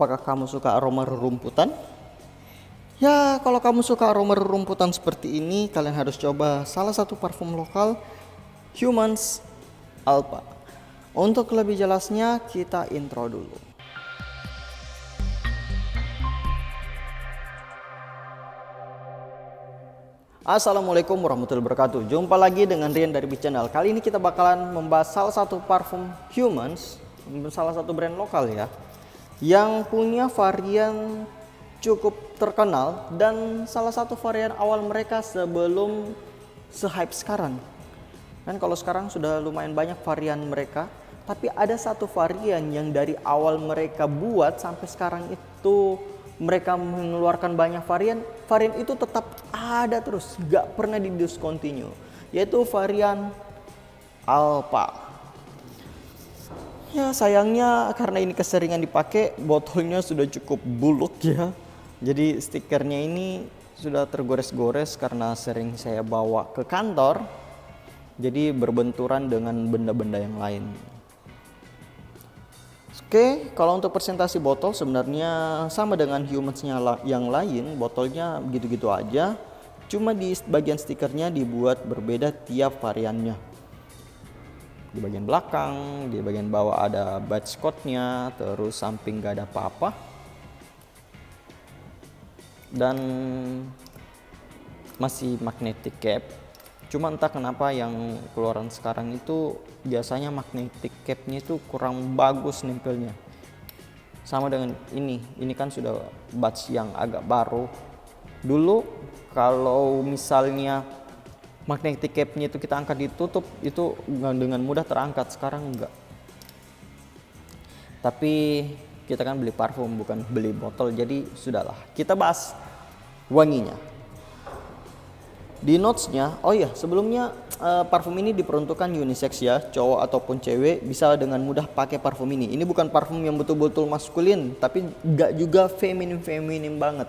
Apakah kamu suka aroma rerumputan? Ya, kalau kamu suka aroma rerumputan seperti ini, kalian harus coba salah satu parfum lokal, Humans Alpha. Untuk lebih jelasnya, kita intro dulu. Assalamualaikum warahmatullahi wabarakatuh. Jumpa lagi dengan Rian dari Channel. Kali ini kita bakalan membahas salah satu parfum Humans, salah satu brand lokal ya, yang punya varian cukup terkenal dan salah satu varian awal mereka sebelum se-hype sekarang. Dan kalau sekarang sudah lumayan banyak varian mereka, tapi ada satu varian yang dari awal mereka buat sampai sekarang itu mereka mengeluarkan banyak varian itu tetap ada terus, gak pernah di discontinue, yaitu varian Alpha. Ya sayangnya karena ini keseringan dipakai, botolnya sudah cukup buluk ya. Jadi stikernya ini sudah tergores-gores karena sering saya bawa ke kantor. Jadi berbenturan dengan benda-benda yang lain. Oke, kalau untuk presentasi botol sebenarnya sama dengan Humans-nya yang lain, botolnya gitu-gitu aja. Cuma di bagian stikernya dibuat berbeda tiap variannya. Di bagian belakang, di bagian bawah ada badge code-nya, terus samping gak ada apa-apa. Dan masih magnetic cap. Cuma entah kenapa yang keluaran sekarang itu biasanya magnetic cap-nya itu kurang bagus nempelnya. Sama dengan ini kan sudah batch yang agak baru. Dulu kalau misalnya magnetic cap-nya itu kita angkat ditutup, itu dengan mudah terangkat, sekarang enggak. Tapi kita kan beli parfum bukan beli botol, jadi sudahlah. Kita bahas wanginya. Di notes-nya, oh iya sebelumnya parfum ini diperuntukkan unisex ya, cowok ataupun cewek bisa dengan mudah pakai parfum ini. Ini bukan parfum yang betul-betul maskulin, tapi gak juga feminin banget.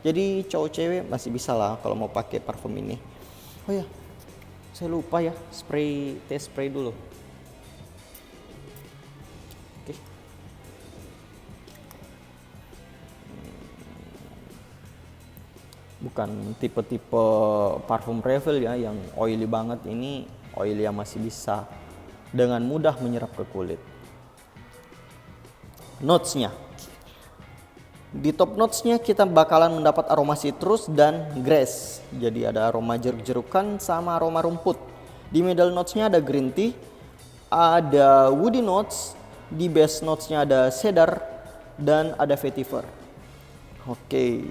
Jadi cowok cewek masih bisa lah kalau mau pakai parfum ini. Oh ya, saya lupa ya, tes spray dulu. Oke. Bukan tipe-tipe parfum refill ya yang oily banget, ini oily yang masih bisa dengan mudah menyerap ke kulit. Notes-nya, di top notes-nya kita bakalan mendapat aroma citrus dan grass, jadi ada aroma jeruk-jerukan sama aroma rumput. Di middle notes-nya ada green tea, ada woody notes, di base notes-nya ada cedar dan ada vetiver. Oke.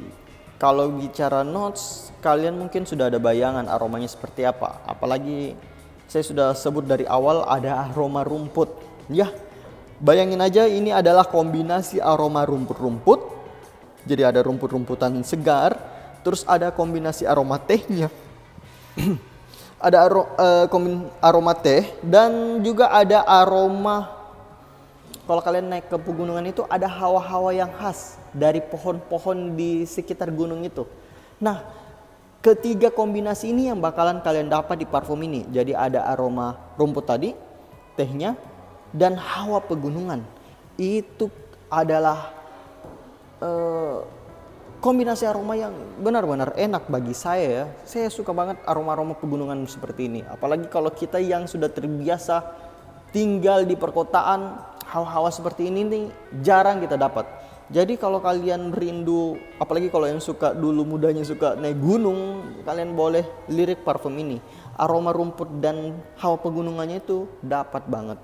Kalau bicara notes, kalian mungkin sudah ada bayangan aromanya seperti apa. Apalagi saya sudah sebut dari awal ada aroma rumput. Ya, bayangin aja ini adalah kombinasi aroma rumput-rumput. Jadi ada rumput-rumputan segar, terus ada kombinasi aroma tehnya. Ada aroma teh dan juga ada aroma, kalau kalian naik ke pegunungan itu ada hawa-hawa yang khas dari pohon-pohon di sekitar gunung itu. Nah, ketiga kombinasi ini yang bakalan kalian dapat di parfum ini. Jadi ada aroma rumput tadi, tehnya, dan hawa pegunungan. Itu adalah kombinasi aroma yang benar-benar enak bagi saya ya. Saya suka banget aroma-aroma pegunungan seperti ini. Apalagi kalau kita yang sudah terbiasa tinggal di perkotaan, hawa-hawa seperti ini nih jarang kita dapat. Jadi kalau kalian rindu, apalagi kalau yang suka dulu mudanya suka naik gunung, kalian boleh lirik parfum ini. Aroma rumput dan hawa pegunungannya itu dapat banget.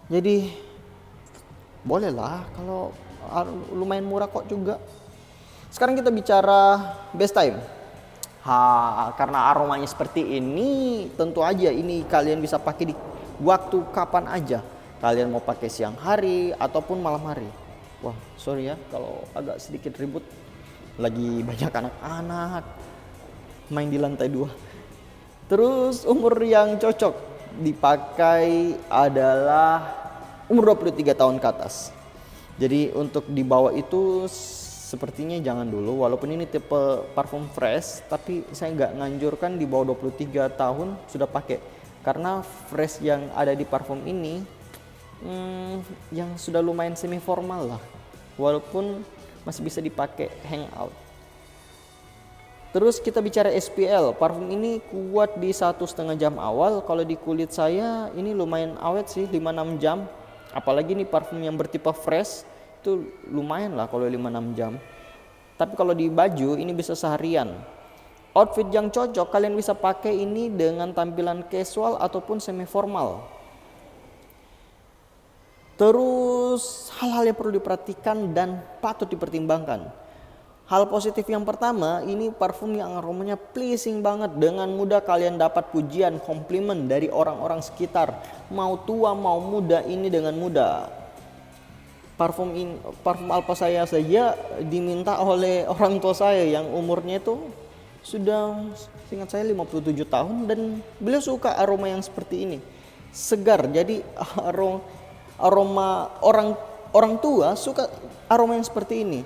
Jadi bolehlah, kalau lumayan murah kok juga. Sekarang kita bicara best time. Karena aromanya seperti ini, tentu aja ini kalian bisa pakai di waktu kapan aja. Kalian mau pakai siang hari ataupun malam hari. Wah, sorry ya kalau agak sedikit ribut. Lagi banyak anak-anak main di lantai 2. Terus umur yang cocok dipakai adalah umur 23 tahun ke atas. Jadi untuk di bawah itu sepertinya jangan dulu, walaupun ini tipe parfum fresh, tapi saya nggak nganjurkan di bawah 23 tahun sudah pakai. Karena fresh yang ada di parfum ini yang sudah lumayan semi formal lah. walaupun masih bisa dipakai hangout. Terus kita bicara SPL, parfum ini kuat di 1,5 jam awal. Kalau di kulit saya ini lumayan awet sih, 5-6 jam. Apalagi ini parfum yang bertipe fresh, itu lumayan lah kalau 5-6 jam. Tapi kalau di baju ini bisa seharian. Outfit yang cocok kalian bisa pakai ini dengan tampilan casual ataupun semi formal. Terus hal-hal yang perlu diperhatikan dan patut dipertimbangkan. Hal positif yang pertama, ini parfum yang aromanya pleasing banget. Dengan mudah kalian dapat pujian, komplimen dari orang-orang sekitar. Mau tua, mau muda, ini dengan mudah. Parfum Alpa saya saja diminta oleh orang tua saya yang umurnya itu sudah, seingat saya 57 tahun. Dan beliau suka aroma yang seperti ini. Segar, jadi aroma orang tua suka aroma yang seperti ini.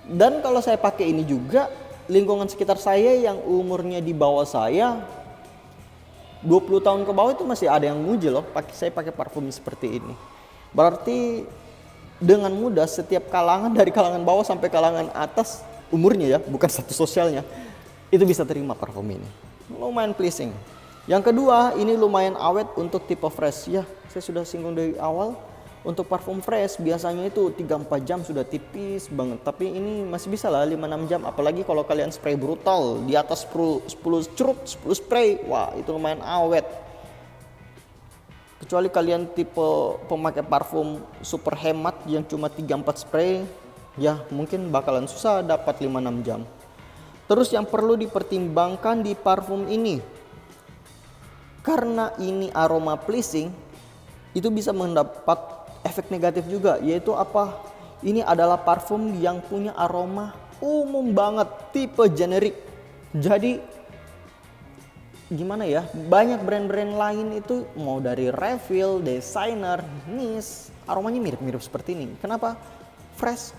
Dan kalau saya pakai ini juga, lingkungan sekitar saya yang umurnya di bawah saya 20 tahun ke bawah itu masih ada yang muji loh, saya pakai parfum seperti ini. Berarti dengan mudah setiap kalangan, dari kalangan bawah sampai kalangan atas umurnya ya, bukan status sosialnya, itu bisa terima parfum ini. Lumayan pleasing. Yang kedua, ini lumayan awet untuk tipe fresh. Ya, saya sudah singgung dari awal. Untuk parfum fresh biasanya itu 3-4 jam sudah tipis banget. Tapi ini masih bisa lah 5-6 jam. Apalagi kalau kalian spray brutal di atas 10 curut, 10 spray. Wah, itu lumayan awet. Kecuali kalian tipe pemakai parfum super hemat yang cuma 3-4 spray, ya mungkin bakalan susah dapat 5-6 jam. Terus yang perlu dipertimbangkan di parfum ini, karena ini aroma pleasing, itu bisa mendapat efek negatif juga, yaitu apa? Ini adalah parfum yang punya aroma umum banget, tipe generik. Jadi gimana ya? Banyak brand-brand lain itu mau dari Refill, Designer, Nice, aromanya mirip-mirip seperti ini. Kenapa? Fresh,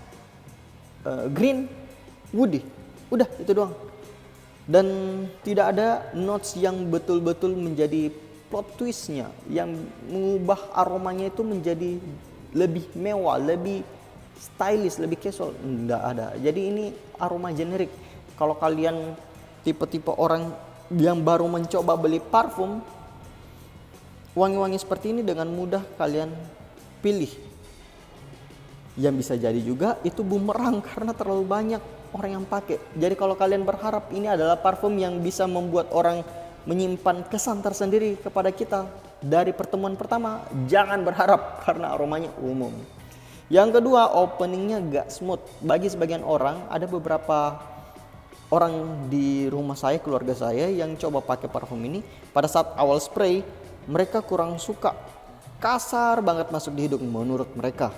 green, woody. Udah itu doang. Dan tidak ada notes yang betul-betul menjadi plot twistnya yang mengubah aromanya itu menjadi lebih mewah, lebih stylish, lebih casual. Enggak ada. Jadi ini aroma generik. Kalau kalian tipe-tipe orang yang baru mencoba beli parfum wangi-wangi seperti ini, dengan mudah kalian pilih. Yang bisa jadi juga itu bumerang karena terlalu banyak orang yang pakai. Jadi kalau kalian berharap ini adalah parfum yang bisa membuat orang menyimpan kesan tersendiri kepada kita dari pertemuan pertama, jangan berharap karena aromanya umum. Yang kedua, openingnya gak smooth. Bagi sebagian orang, ada beberapa orang di rumah saya, keluarga saya yang coba pakai parfum ini, pada saat awal spray mereka kurang suka, kasar banget masuk di hidung menurut mereka.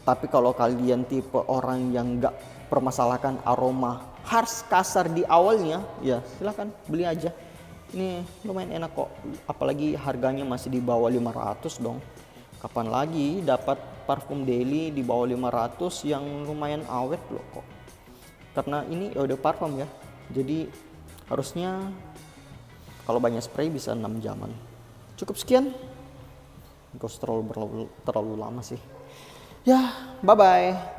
Tapi kalau kalian tipe orang yang gak permasalahkan aroma harsh kasar di awalnya, ya silahkan beli aja. Ini lumayan enak kok, apalagi harganya masih di bawah 500 dong. Kapan lagi dapat parfum daily di bawah 500 yang lumayan awet loh kok. Karena ini ya udah parfum ya, jadi harusnya kalau banyak spray bisa 6 jaman. Cukup sekian, gak usah terlalu lama sih. Ya, bye bye.